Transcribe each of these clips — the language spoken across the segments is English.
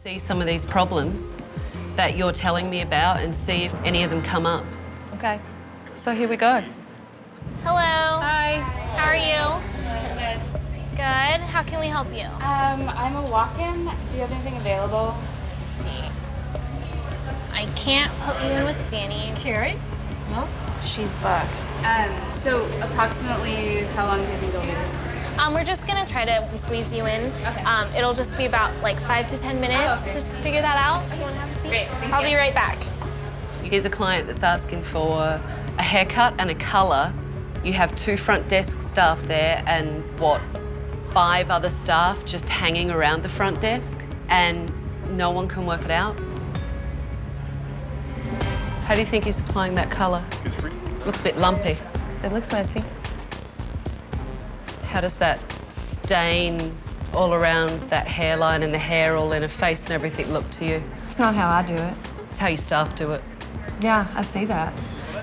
see some of these problems that you're telling me about and see if any of them come up. Okay. So here we go. Hello. Hi. How are you? Good. How can we help you? I'm a walk-in. Do you have anything available? Let's see. I can't put you in with Danny. Carrie? No. She's booked. So approximately how long do you think it'll be? We're just gonna try to squeeze you in. Okay. It'll just be about like 5 to 10 minutes. Oh, okay. Just to figure that out. If you wanna have a seat? Great, thank I'll you. be right back. Here's a client that's asking for a haircut and a colour. You have 2 front desk staff there and 5 other staff just hanging around the front desk, and no one can work it out. How do you think he's applying that colour? It's free. Looks a bit lumpy. It looks messy. How does that stain all around that hairline and the hair all in her face and everything look to you? It's not how I do it. It's how your staff do it. Yeah, I see that.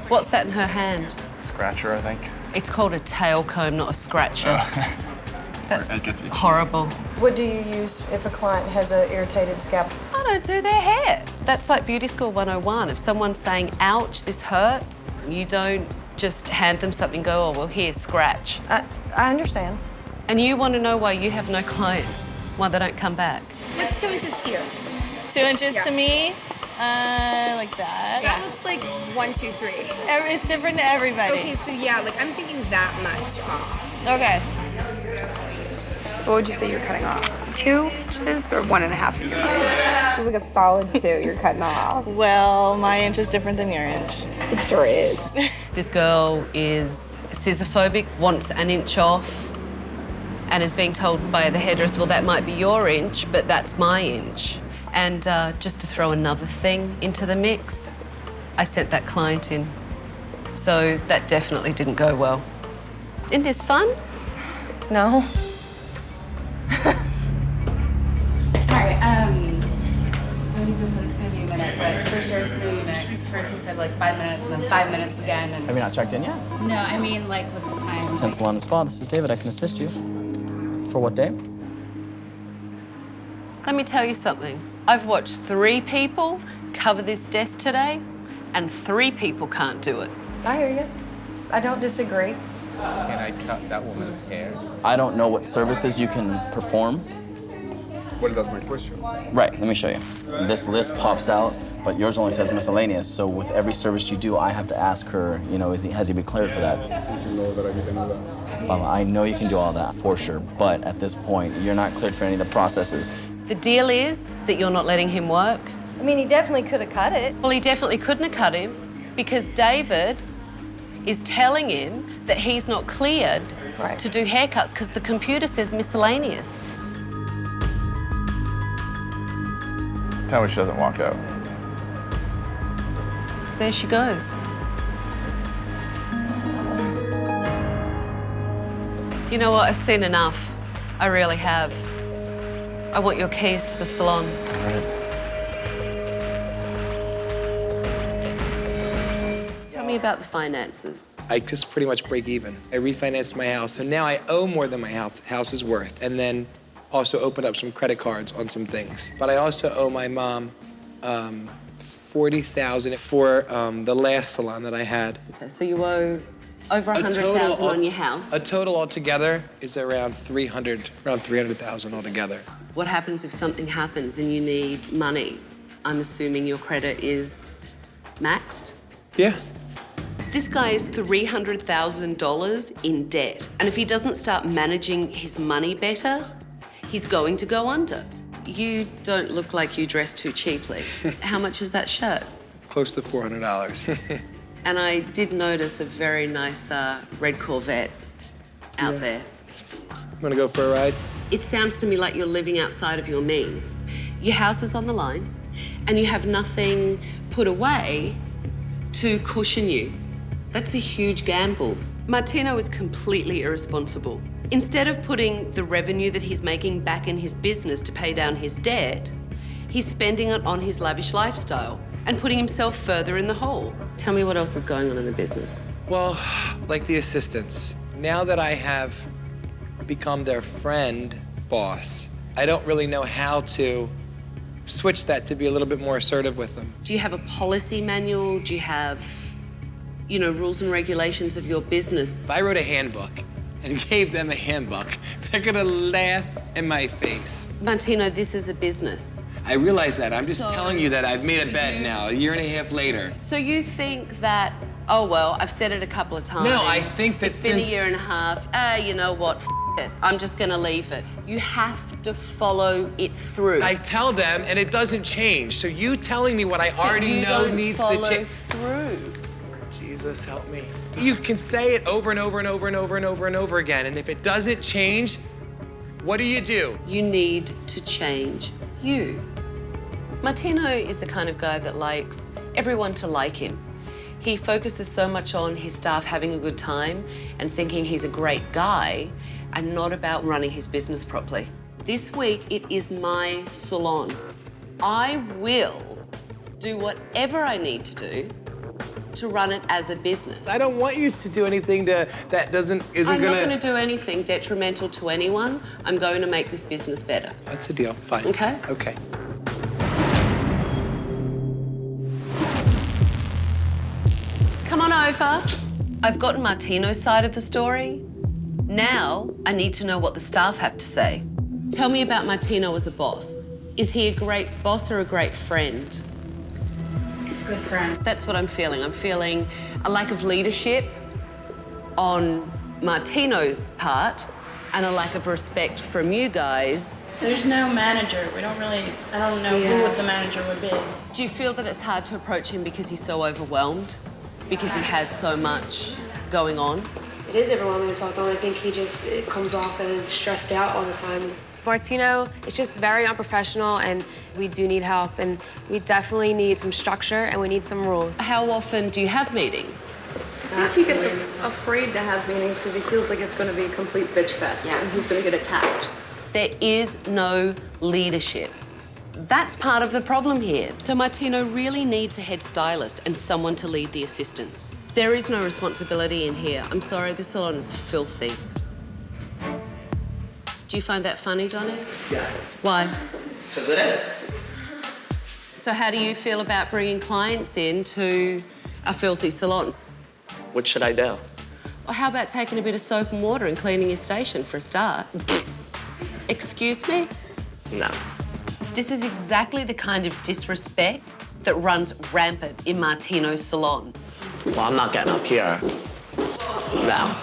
What's that in her hand? Scratcher, I think. It's called a tail comb, not a scratcher. That's It gets itchy. horrible. What do you use if a client has an irritated scalp? I don't do their hair. That's like Beauty School 101. If someone's saying, ouch, this hurts, you don't just hand them something and go, oh, well, here, scratch. I understand. And you want to know why you have no clients, why they don't come back. What's 2 inches to you? 2 inches to me, like that. That looks like 1, 2, 3. It's different to everybody. Okay, so yeah, like I'm thinking that much off. Okay. So what would you say you're cutting off? 2 inches or 1.5 inches? It's like a solid 2 you're cutting off. Well, my inch is different than your inch. It sure is. This girl is scissorphobic, wants an inch off, and is being told by the hairdresser, well, that might be your inch, but that's my inch. And just to throw another thing into the mix, I sent that client in. So that definitely didn't go well. Isn't this fun? No. Sorry, let me just said it's gonna be a minute, but for sure it's gonna be a minute. Because first he said like 5 minutes and then 5 minutes again. And Have you not checked in yet? no, I mean like with the time. 10 Salon and Spa, this is David. I can assist you. For what day? Let me tell you something. I've watched 3 people cover this desk today, and 3 people can't do it. I hear you. I don't disagree. Can I cut that woman's hair? I don't know what services you can perform. Well, that's my question. Right, let me show you. This list pops out, but yours only says miscellaneous. So with every service you do, I have to ask her, you know, has he been cleared for that? You know that I can do that. I know you can do all that for sure, but at this point, you're not cleared for any of the processes. The deal is that you're not letting him work. I mean, he definitely could have cut it. Well, he definitely couldn't have cut him because David is telling him that he's not cleared Right. to do haircuts because the computer says miscellaneous. Tell me she doesn't walk out. There she goes. You know what? I've seen enough. I really have. I want your keys to the salon. All right. Tell me about the finances. I just pretty much break even. I refinanced my house, so now I owe more than my house is worth, and then also opened up some credit cards on some things. But I also owe my mom $40,000 for the last salon that I had. Okay, so you owe over $100,000 on your house. A total altogether is around $300,000 altogether. What happens if something happens and you need money? I'm assuming your credit is maxed? Yeah. This guy is $300,000 in debt. And if he doesn't start managing his money better, he's going to go under. You don't look like you dress too cheaply. How much is that shirt? Close to $400. And I did notice a very nice red Corvette out there. Wanna go for a ride? It sounds to me like you're living outside of your means. Your house is on the line, and you have nothing put away to cushion you. That's a huge gamble. Martino is completely irresponsible. Instead of putting the revenue that he's making back in his business to pay down his debt, he's spending it on his lavish lifestyle and putting himself further in the hole. Tell me what else is going on in the business. Well, like the assistants. Now that I have become their friend boss, I don't really know how to switched that to be a little bit more assertive with them. Do you have a policy manual? Do you have, rules and regulations of your business? If I wrote a handbook and gave them a handbook, they're gonna laugh in my face. Martino, this is a business. I realize that. I'm just telling you that I've made a bet now, a year and a half later. So you think that, oh, well, I've said it a couple of times. No, I think that it's been a year and a half. You know what, it. I'm just gonna leave it. You have to follow it through. I tell them, and it doesn't change. So you telling me what I already know needs to change. Through. Jesus, help me. You can say it over and over and over and over and over and over again, and if it doesn't change, what do? You need to change you. Martino is the kind of guy that likes everyone to like him. He focuses so much on his staff having a good time and thinking he's a great guy and not about running his business properly. This week, it is my salon. I will do whatever I need to do to run it as a business. I don't want you to do anything that isn't I'm gonna... not gonna do anything detrimental to anyone. I'm going to make this business better. That's a deal, fine. Okay? Okay. Come on over. I've gotten Martino's side of the story. Now, I need to know what the staff have to say. Tell me about Martino as a boss. Is he a great boss or a great friend? He's a good friend. That's what I'm feeling. I'm feeling a lack of leadership on Martino's part and a lack of respect from you guys. There's no manager. I don't know who the manager would be. Do you feel that it's hard to approach him because he's so overwhelmed? Because he has so much going on? It is overwhelming to talk to him. I think it comes off as stressed out all the time. Martino is just very unprofessional, and we do need help, and we definitely need some structure, and we need some rules. How often do you have meetings? I think he gets afraid to have meetings because he feels like it's going to be a complete bitch fest and he's going to get attacked. There is no leadership. That's part of the problem here. So Martino really needs a head stylist and someone to lead the assistants. There is no responsibility in here. I'm sorry, this salon is filthy. Do you find that funny, Johnny? Yes. Why? Because it is. So how do you feel about bringing clients into a filthy salon? What should I do? Well, how about taking a bit of soap and water and cleaning your station for a start? Excuse me? No. This is exactly the kind of disrespect that runs rampant in Martino's salon. Well, I'm not getting up here. No.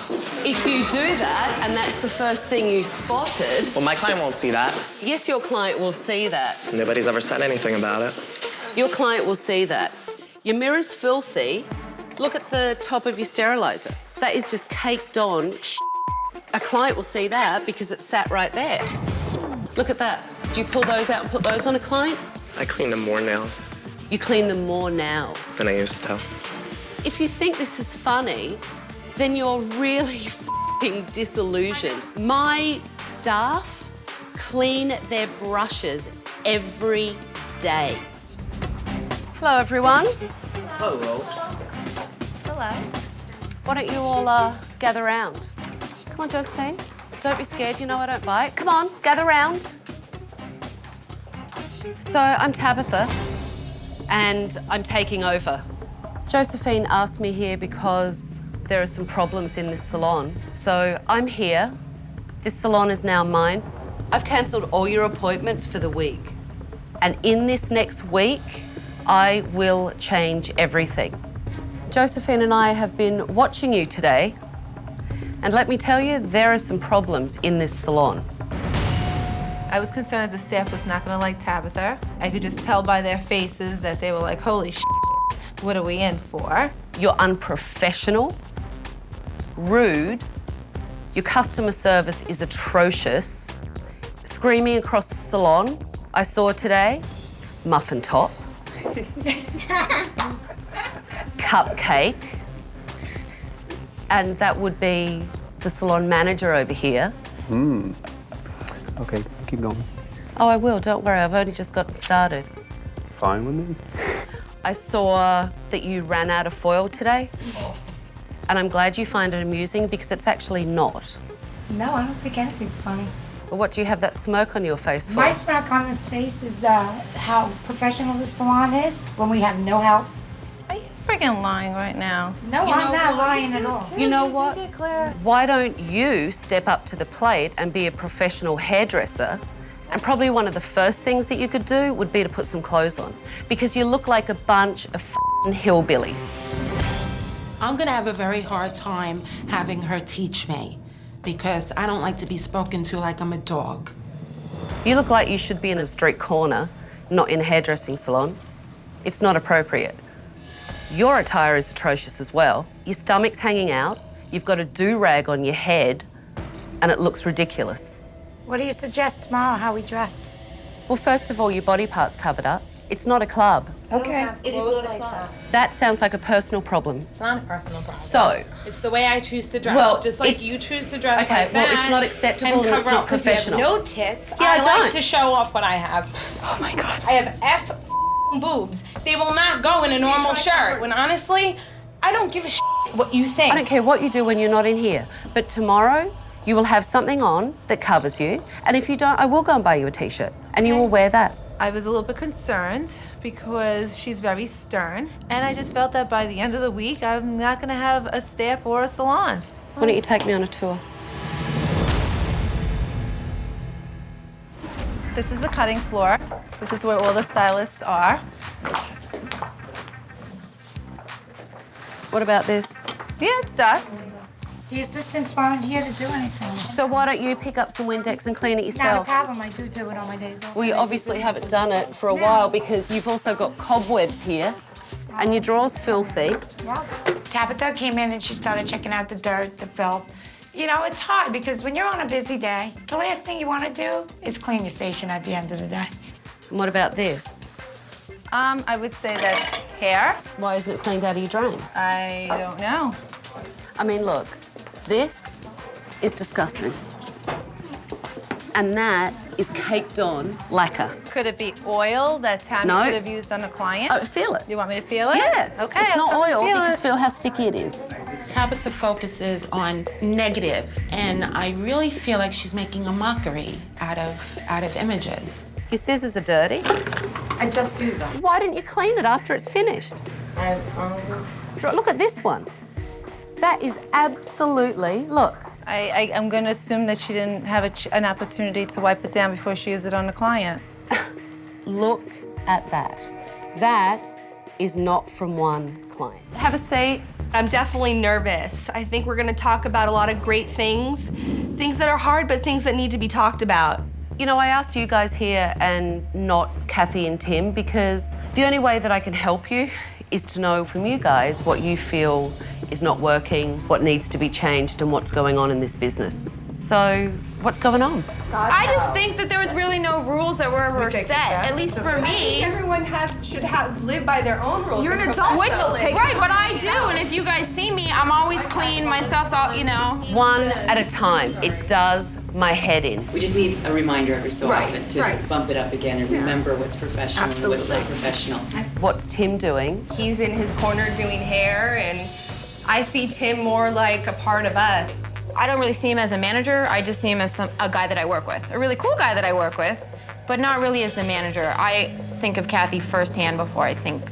If you do that, and that's the first thing you spotted... Well, my client won't see that. Yes, your client will see that. Nobody's ever said anything about it. Your client will see that. Your mirror's filthy. Look at the top of your sterilizer. That is just caked on shit. A client will see that because it's sat right there. Look at that. Do you pull those out and put those on a client? I clean them more now You clean them more now. than I used to. If you think this is funny, then you're really f***ing disillusioned. My staff clean their brushes every day. Hello, everyone. Hello. Hello. Why don't you all gather round? Come on, Josephine. Don't be scared, you know I don't bite. Come on, gather round. So, I'm Tabitha, and I'm taking over. Josephine asked me here because there are some problems in this salon. So, I'm here. This salon is now mine. I've cancelled all your appointments for the week. And in this next week, I will change everything. Josephine and I have been watching you today, and let me tell you, there are some problems in this salon. I was concerned that the staff was not gonna like Tabitha. I could just tell by their faces that they were like, holy shit, what are we in for? You're unprofessional, rude, your customer service is atrocious, screaming across the salon, I saw today, muffin top, cupcake, and that would be the salon manager over here. Okay, keep going. Oh, I will, don't worry, I've only just gotten started. Fine with me. I saw that you ran out of foil today, and I'm glad you find it amusing because it's actually not. No, I don't think anything's funny. Well, what do you have that smirk on your face for? My smirk on this face is how professional the salon is when we have no help. Are you friggin' lying right now? No, I'm not lying at all. You know what? Why don't you step up to the plate and be a professional hairdresser? And probably one of the first things that you could do would be to put some clothes on, because you look like a bunch of f***ing hillbillies. I'm gonna have a very hard time having her teach me because I don't like to be spoken to like I'm a dog. You look like you should be in a street corner, not in a hairdressing salon. It's not appropriate. Your attire is atrocious as well. Your stomach's hanging out, you've got a do-rag on your head, and it looks ridiculous. What do you suggest tomorrow, how we dress? Well, first of all, your body part's covered up. It's not a club. Okay. It is not a club. That sounds like a personal problem. It's not a personal problem. So, It's the way I choose to dress. Well, just like it's- you choose to dress okay, like well, that. it's not acceptable and it's cover not up 'cause you have professional. no tits. Yeah, I like don't. to show off what I have. Oh my God. I have boobs. They will not go in a normal shirt. When honestly, I don't give a what you think. I don't care what you do when you're not in here, but tomorrow you will have something on that covers you, and if you don't, I will go and buy you a t-shirt, and you will wear that. I was a little bit concerned because she's very stern, and I just felt that by the end of the week, I'm not gonna have a staff or a salon. Why don't you take me on a tour? This is the cutting floor. This is where all the stylists are. What about this? Yeah, it's dust. The assistants weren't here to do anything. So why don't you pick up some Windex and clean it Not a yourself? problem, I do it on my days off. Well, you obviously haven't done it for a while because you've also got cobwebs here, and your drawer's filthy. Yeah. Tabitha came in and she started checking out the dirt, the filth. You know, it's hard because when you're on a busy day, the last thing you want to do is clean your station at the end of the day. And what about this? I would say that's hair. Why isn't it cleaned out of your drains? I don't know. I mean, look, this is disgusting. And that is caked on lacquer. Could it be oil that Tammy No. could have used on a client? Oh, feel it. You want me to feel it? Yeah. Okay. It's not I'll oil feel because it. feel how sticky it is. Tabitha focuses on negative, and I really feel like she's making a mockery out of images. Your scissors are dirty. I just used them. Why didn't you clean it after it's finished? Look at this one. That is absolutely, look. I'm going to assume that she didn't have an opportunity to wipe it down before she used it on the client. Look at that. That is not from one client. Have a seat. I'm definitely nervous. I think we're gonna talk about a lot of great things that are hard, but things that need to be talked about. You know, I asked you guys here and not Kathy and Tim because the only way that I can help you is to know from you guys what you feel is not working, what needs to be changed, and what's going on in this business. So, what's going on? I just think that there was really no rules that were set, at least for me. Everyone should live by their own rules. You're an and adult. professionally. Right, but I do, and if you guys see me, I'm always clean, my stuff's all, you know. One at a time. It does my head in. We just need a reminder every so often to bump it up again and remember what's professional and what's not professional. What's Tim doing? He's in his corner doing hair, and I see Tim more like a part of us. I don't really see him as a manager. I just see him as a guy that I work with. A really cool guy that I work with, but not really as the manager. I think of Kathy firsthand before I think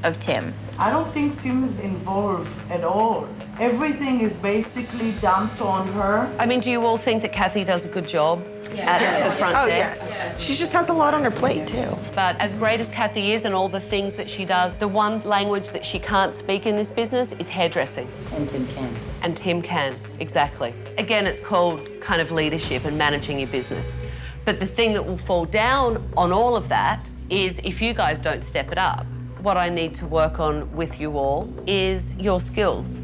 of Tim. I don't think Tim is involved at all. Everything is basically dumped on her. I mean, do you all think that Kathy does a good job at the front desk? Yes. She just has a lot on her plate, too. But as great as Kathy is and all the things that she does, the one language that she can't speak in this business is hairdressing. And Tim can. And Tim can, exactly. Again, it's called kind of leadership and managing your business. But the thing that will fall down on all of that is if you guys don't step it up, what I need to work on with you all is your skills.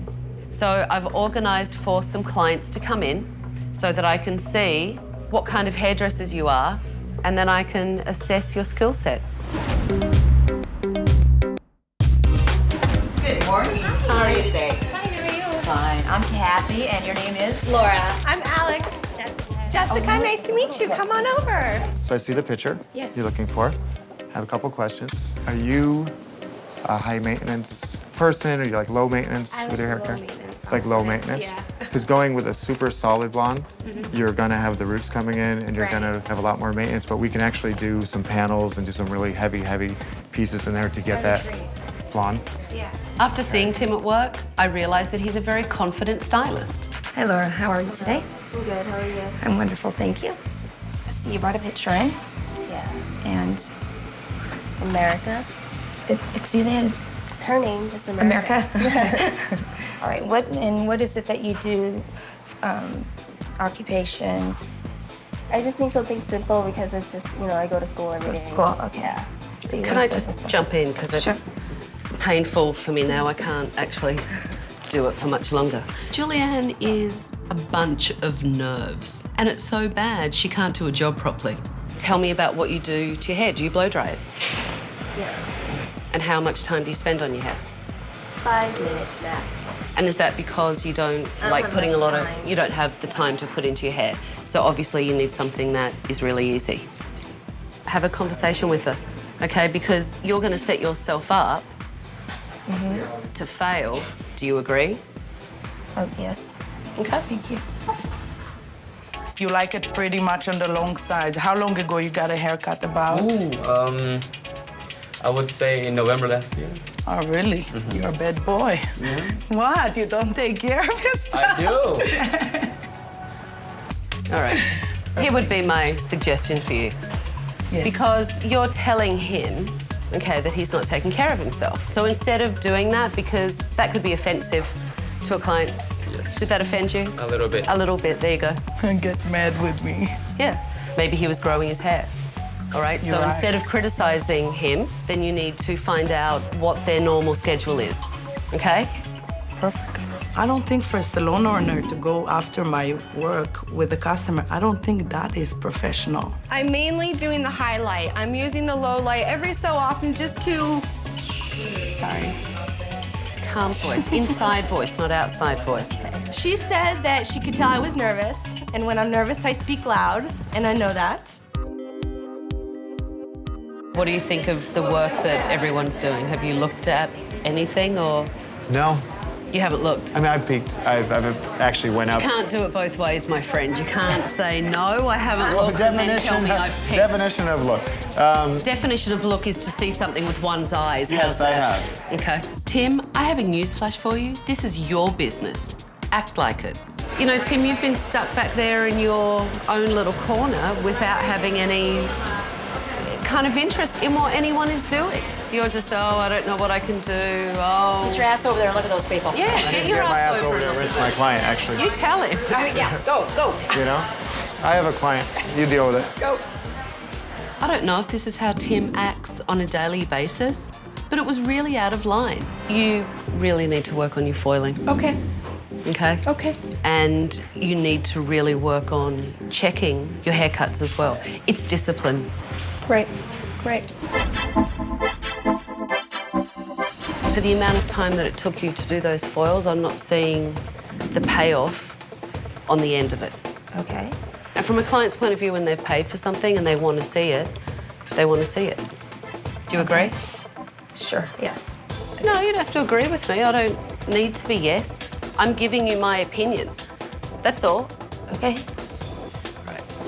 So I've organised for some clients to come in so that I can see what kind of hairdressers you are, and then I can assess your skill set. Good morning. How are you today? Hi, how are you? Fine. I'm Kathy, and your name is? Laura. I'm Alex. Jessica, nice to meet you. Come on over. So I see the picture Yes. you're looking for. I have a couple questions. Are you a high maintenance person, or you like low maintenance with your hair care? like low maintenance. Yeah. Because going with a super solid blonde, you're gonna have the roots coming in and you're gonna have a lot more maintenance, but we can actually do some panels and do some really heavy pieces in there to get that blonde. Yeah. After seeing Tim at work, I realized that he's a very confident stylist. Hi, Laura. How are you today? I'm good. How are you? I'm wonderful, thank you. I see you brought a picture in. Yeah. And America. excuse me? Her name is America. America? All right, what is it that you do? Occupation? I just need something simple because it's just, I go to school every day. School, okay. Yeah. So you Can want I service just then? jump in? Because it's painful for me now. I can't actually do it for much longer. Julianne is a bunch of nerves, and it's so bad she can't do a job properly. Tell me about what you do to your hair. Do you blow dry it? Yes. And how much time do you spend on your hair? 5 minutes max. And is that because you don't like have putting a enough lot of, time. you don't have the time to put into your hair. So obviously you need something that is really easy. Have a conversation with her, okay? Because you're gonna set yourself up to fail. Do you agree? Oh, yes. Okay. Thank you. You like it pretty much on the long side. How long ago you got a haircut about? Ooh, I would say in November last year. Oh, really? You're a bad boy. Yeah. What? You don't take care of yourself? I do. All right. Here would be my suggestion for you. Yes. Because you're telling him, okay, that he's not taking care of himself. So instead of doing that, because that could be offensive to a client, did that offend you? A little bit. A little bit, there you go. Get mad with me. Yeah, maybe he was growing his hair. All right, so You're right. instead of criticizing him, then you need to find out what their normal schedule is, okay? Perfect. I don't think for a salon owner to go after my work with the customer, I don't think that is professional. I'm mainly doing the highlight. I'm using the low light every so often just to... Sorry. Calm voice, inside voice, not outside voice. She said that she could tell I was nervous, and when I'm nervous, I speak loud, and I know that. What do you think of the work that everyone's doing? Have you looked at anything or? No. You haven't looked? I mean, I peeked. I've actually went up. You can't do it both ways, my friend. You can't say, no, I haven't looked, and then tell me I've picked. Definition of look. Definition of look is to see something with one's eyes. Yes, How's I that? have. Okay. Tim, I have a newsflash for you. This is your business. Act like it. You know, Tim, you've been stuck back there in your own little corner without having any kind of interest in what anyone is doing. You're just, oh, I don't know what I can do. Oh. Get your ass over there and look at those people. Yeah, I need get to your get my ass over and there and look rinse at my them. client, actually. You tell him. Yeah, go. You know? I have a client. You deal with it. Go. I don't know if this is how Tim acts on a daily basis, but it was really out of line. You really need to work on your foiling. Okay. Okay? Okay. And you need to really work on checking your haircuts as well. It's discipline. Great. Great. For the amount of time that it took you to do those foils, I'm not seeing the payoff on the end of it. Okay. And from a client's point of view, when they've paid for something and they want to see it, they want to see it. Do you agree? Sure, yes. No, you don't have to agree with me. I don't need to be yes. I'm giving you my opinion. That's all. Okay.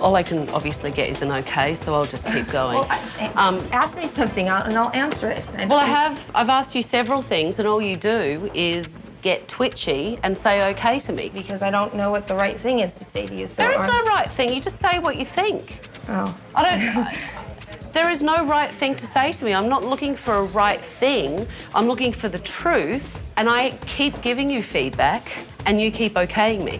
All I can obviously get is an okay, so I'll just keep going. Well, just ask me something and I'll answer it. I've asked you several things, and all you do is get twitchy and say okay to me. Because I don't know what the right thing is to say to you, so... There is no right thing. You just say what you think. Oh. There is no right thing to say to me. I'm not looking for a right thing. I'm looking for the truth, and I keep giving you feedback, and you keep okaying me.